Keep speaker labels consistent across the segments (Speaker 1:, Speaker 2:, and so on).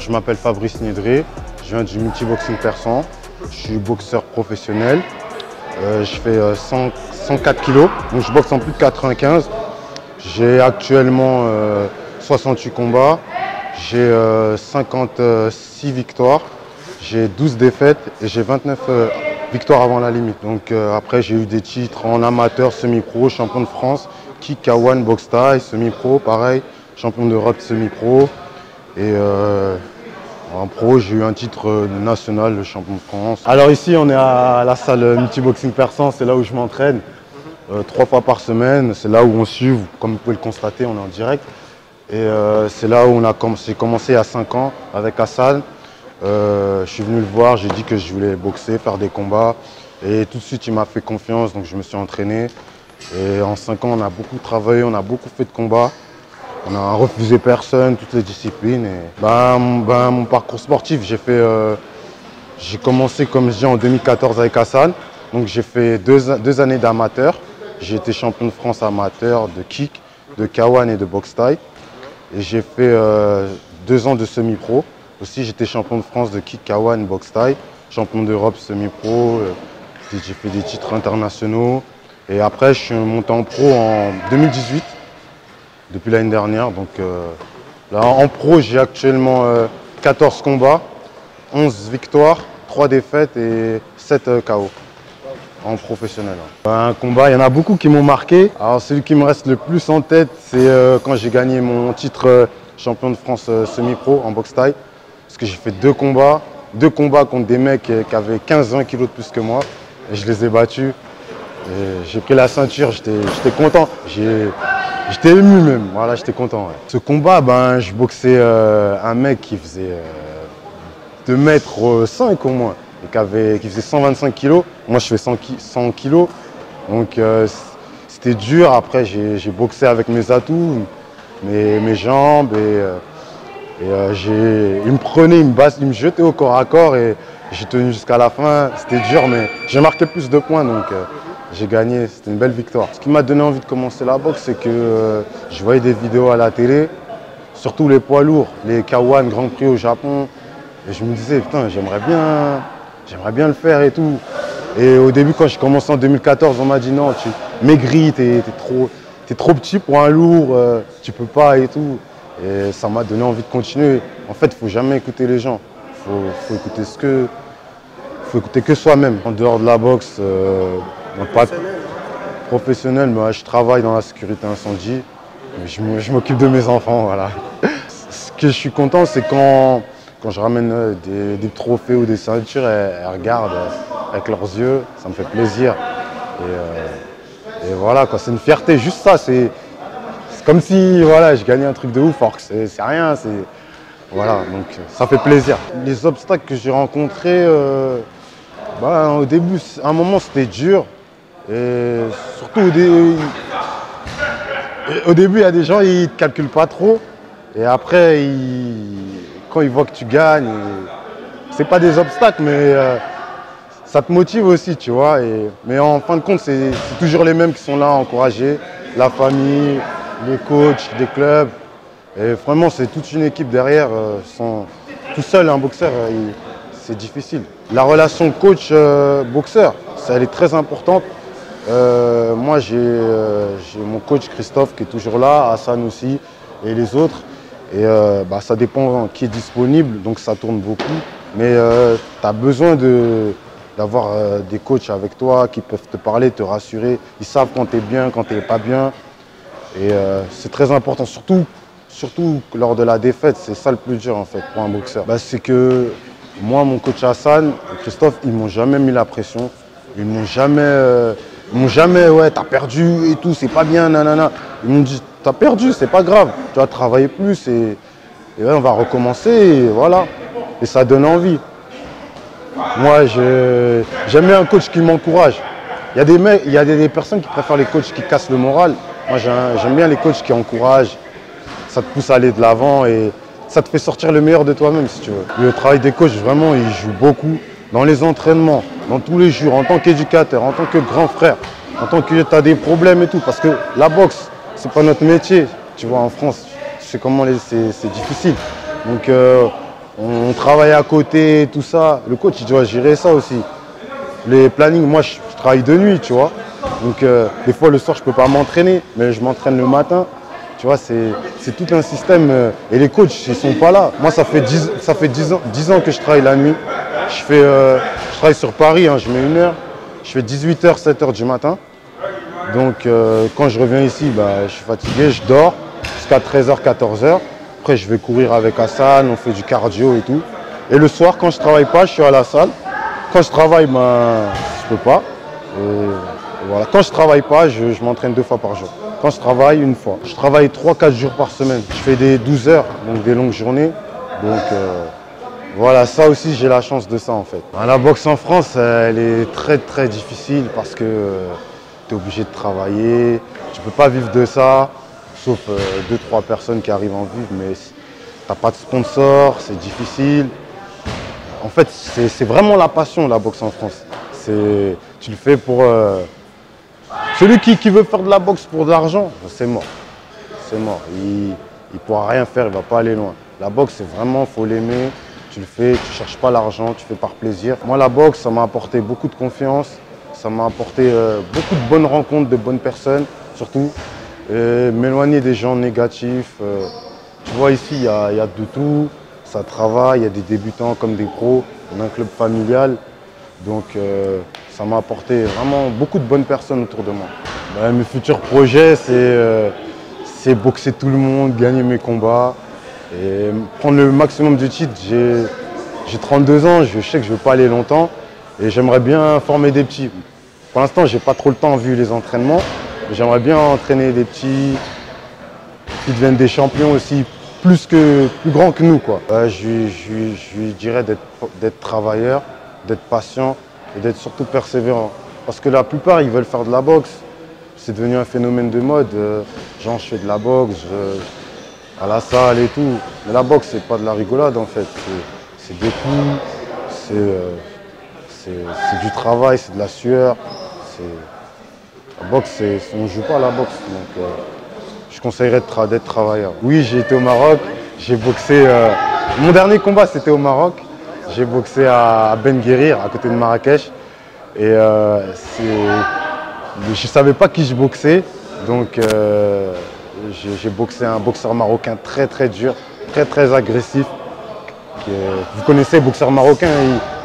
Speaker 1: je m'appelle Fabrice Niedré, je viens du multiboxing persan, je suis boxeur professionnel, je fais 104 kg, donc je boxe en plus de 95. J'ai actuellement 68 combats, j'ai 56 victoires, j'ai 12 défaites et j'ai 29 victoires avant la limite. Donc après j'ai eu des titres en amateur, semi-pro, champion de France, kick, K1, boxe thaï, semi-pro, pareil, champion d'Europe semi-pro. Et en pro, j'ai eu un titre national, le champion de France. Alors ici, on est à la salle multiboxing persan, c'est là où je m'entraîne 3 fois par semaine. C'est là où on suit, comme vous pouvez le constater, on est en direct. Et c'est là où j'ai commencé à 5 ans avec Hassan. Je suis venu le voir, j'ai dit que je voulais boxer, faire des combats. Et tout de suite, il m'a fait confiance, donc je me suis entraîné. Et en 5 ans, on a beaucoup travaillé, on a beaucoup fait de combats. On n'a refusé personne, toutes les disciplines. Et mon parcours sportif, j'ai commencé, comme je dis, en 2014 avec Hassan. Donc j'ai fait deux années d'amateur. J'ai été champion de France amateur de kick, de K1 et de boxe thaï. Et j'ai fait 2 ans de semi-pro. Aussi, j'étais champion de France de kick, K1, boxe thaï. Champion d'Europe semi-pro. J'ai fait des titres internationaux. Et après, je suis monté en pro en 2018. Depuis l'année dernière. Donc là, en pro, j'ai actuellement 14 combats, 11 victoires, 3 défaites et 7 KO en professionnel. Un combat, il y en a beaucoup qui m'ont marqué. Alors celui qui me reste le plus en tête, c'est quand j'ai gagné mon titre champion de France semi-pro en boxe thaï. Parce que j'ai fait 2 combats contre des mecs qui avaient 15-20 kg de plus que moi. Et je les ai battus. J'ai pris la ceinture, j'étais content. J'étais ému même, voilà, j'étais content. Ouais. Ce combat, je boxais un mec qui faisait 2,5 m au moins, et qui faisait 125 kg. Moi, je fais 100 kg. Donc, c'était dur. Après, j'ai boxé avec mes atouts, mes jambes. Il me prenait, il me jetait au corps à corps. Et j'ai tenu jusqu'à la fin. C'était dur, mais j'ai marqué plus de points. Donc, j'ai gagné, c'était une belle victoire. Ce qui m'a donné envie de commencer la boxe, c'est que je voyais des vidéos à la télé, surtout les poids lourds, les K1 Grand Prix au Japon. Et je me disais, putain, j'aimerais bien le faire et tout. Et au début, quand j'ai commencé en 2014, on m'a dit non, tu maigris, t'es trop petit pour un lourd, tu peux pas et tout. Et ça m'a donné envie de continuer. En fait, il ne faut jamais écouter les gens. Faut écouter que soi-même. En dehors de la boxe, pas professionnel, mais je travaille dans la sécurité incendie. Je m'occupe de mes enfants, voilà. Ce que je suis content, c'est quand je ramène des trophées ou des ceintures, elles regardent avec leurs yeux, ça me fait plaisir. Et voilà, c'est une fierté, juste ça. C'est comme si voilà, je gagnais un truc de ouf, alors que c'est rien. Voilà, donc ça fait plaisir. Les obstacles que j'ai rencontrés, au début, à un moment, c'était dur. Et surtout au début, il y a des gens, ils ne te calculent pas trop. Et après, quand ils voient que tu gagnes, c'est pas des obstacles, mais ça te motive aussi, tu vois. Mais en fin de compte, c'est toujours les mêmes qui sont là à encourager. La famille, les coachs, des clubs. Et vraiment, c'est toute une équipe derrière. Tout seul, un boxeur, c'est difficile. La relation coach-boxeur, elle est très importante. Moi, j'ai mon coach Christophe qui est toujours là, Hassan aussi, et les autres. Et ça dépend qui est disponible, donc ça tourne beaucoup. Mais tu as besoin d'avoir des coachs avec toi qui peuvent te parler, te rassurer. Ils savent quand tu es bien, quand tu n'es pas bien. Et c'est très important, surtout lors de la défaite. C'est ça le plus dur en fait pour un boxeur. C'est que moi, mon coach Hassan et Christophe, ils ne m'ont jamais mis la pression. Ils m'ont jamais, ouais, t'as perdu et tout, c'est pas bien, nanana. Ils m'ont dit, t'as perdu, c'est pas grave, tu vas travailler plus et ouais, on va recommencer, et voilà. Et ça donne envie. Moi, j'aime bien un coach qui m'encourage. Il y a des personnes qui préfèrent les coachs qui cassent le moral. Moi, j'aime bien les coachs qui encouragent. Ça te pousse à aller de l'avant et ça te fait sortir le meilleur de toi-même, si tu veux. Le travail des coachs, vraiment, il joue beaucoup dans les entraînements, dans tous les jours, en tant qu'éducateur, en tant que grand frère, en tant que tu as des problèmes et tout. Parce que la boxe, c'est pas notre métier. Tu vois, en France, tu sais comment c'est difficile. Donc, On travaille à côté, tout ça. Le coach, il doit gérer ça aussi. Les plannings, moi, je travaille de nuit, tu vois. Donc, des fois, le soir, je ne peux pas m'entraîner, mais je m'entraîne le matin. Tu vois, c'est tout un système. Et les coachs, ils ne sont pas là. Moi, ça fait 10 ans que je travaille la nuit. Je travaille sur Paris, hein, je mets 1 heure. Je fais 18h, 7h du matin. Donc, quand je reviens ici, bah, je suis fatigué, je dors jusqu'à 13h, 14h. Après, je vais courir avec Hassan, on fait du cardio et tout. Et le soir, quand je ne travaille pas, je suis à la salle. Quand je travaille, ben, je ne peux pas. Et voilà. Quand je ne travaille pas, je m'entraîne 2 fois par jour. Quand je travaille, 1 fois. Je travaille 3-4 jours par semaine. Je fais des 12 heures, donc des longues journées. Donc voilà, ça aussi, j'ai la chance de ça en fait. La boxe en France, elle est très très difficile parce que tu es obligé de travailler. Tu ne peux pas vivre de ça, sauf 2-3 personnes qui arrivent à en vivre, mais tu n'as pas de sponsor, c'est difficile. En fait, c'est vraiment la passion, la boxe en France. Tu le fais pour... Celui qui veut faire de la boxe pour de l'argent, c'est mort. C'est mort. Il ne pourra rien faire, il ne va pas aller loin. La boxe, c'est vraiment, il faut l'aimer. Tu le fais, tu ne cherches pas l'argent, tu fais par plaisir. Moi, la boxe, ça m'a apporté beaucoup de confiance. Ça m'a apporté beaucoup de bonnes rencontres, de bonnes personnes, surtout. M'éloigner des gens négatifs. Tu vois, ici, il y a de tout. Ça travaille, il y a des débutants comme des pros. On a un club familial. Donc, ça m'a apporté vraiment beaucoup de bonnes personnes autour de moi. Mes futurs projets, c'est boxer tout le monde, gagner mes combats et prendre le maximum de titres. J'ai 32 ans, je sais que je ne vais pas aller longtemps et j'aimerais bien former des petits. Pour l'instant, je n'ai pas trop le temps vu les entraînements. J'aimerais bien entraîner des petits qui deviennent des champions aussi, plus grands que nous, quoi. Je lui dirais d'être travailleur, d'être patient et d'être surtout persévérant. Parce que la plupart, ils veulent faire de la boxe. C'est devenu un phénomène de mode. Genre, je fais de la boxe, à la salle et tout. Mais la boxe, c'est pas de la rigolade, en fait. C'est des coups, c'est du travail, c'est de la sueur. La boxe, on ne joue pas à la boxe. Donc, je conseillerais d'être travailleur. Oui, j'ai été au Maroc. J'ai boxé. Mon dernier combat, c'était au Maroc. J'ai boxé à Ben Guérir, à côté de Marrakech. Et je ne savais pas qui je boxais. Donc j'ai boxé un boxeur marocain très très dur, très très agressif. Vous connaissez les boxeurs marocains,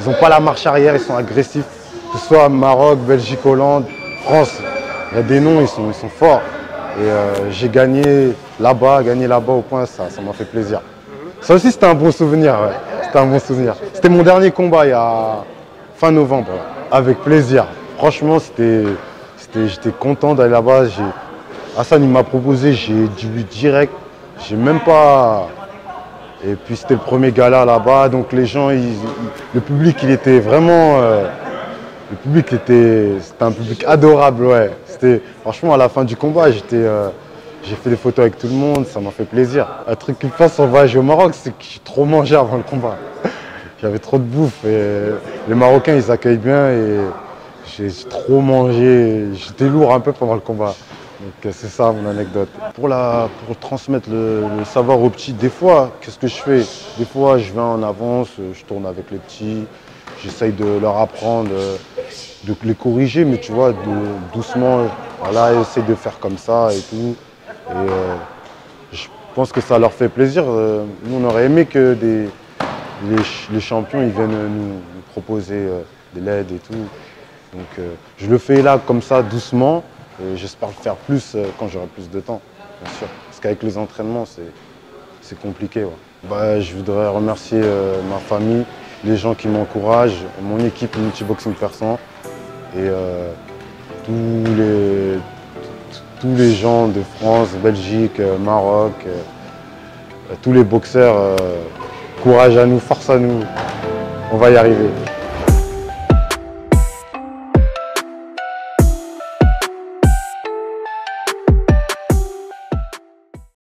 Speaker 1: ils n'ont pas la marche arrière, ils sont agressifs. Que ce soit Maroc, Belgique, Hollande, France, il y a des noms, ils sont forts. Et j'ai gagné là-bas au point, ça m'a fait plaisir. Ça aussi, c'était un bon souvenir. Ouais. C'était un bon souvenir. C'était mon dernier combat il y a fin novembre. Avec plaisir. Franchement, j'étais content d'aller là-bas. Hassan, il m'a proposé, j'ai dit oui direct. J'ai même pas... Et puis, c'était le premier gala là-bas. Donc, les gens, le public, il était vraiment... le public, c'était un public adorable. Ouais. Franchement, à la fin du combat, j'ai fait des photos avec tout le monde, ça m'a fait plaisir. Un truc qui me passe en voyage au Maroc, c'est que j'ai trop mangé avant le combat. J'avais trop de bouffe et les Marocains, ils accueillent bien et j'ai trop mangé. J'étais lourd un peu pendant le combat. Donc c'est ça mon anecdote. Pour transmettre le savoir aux petits, des fois, qu'est-ce que je fais? Des fois, je vais en avance, je tourne avec les petits, j'essaye de leur apprendre, de les corriger, mais tu vois, doucement, voilà, essayer de faire comme ça et tout. Et je pense que ça leur fait plaisir. Nous, on aurait aimé que les champions ils viennent nous proposer de l'aide et tout. Donc je le fais là comme ça, doucement. Et j'espère le faire plus quand j'aurai plus de temps, bien sûr. Parce qu'avec les entraînements, c'est compliqué. Ouais. Je voudrais remercier ma famille, les gens qui m'encouragent, mon équipe Multiboxing Persan et tous les gens de France, Belgique, Maroc, tous les boxeurs, courage à nous, force à nous, on va y arriver.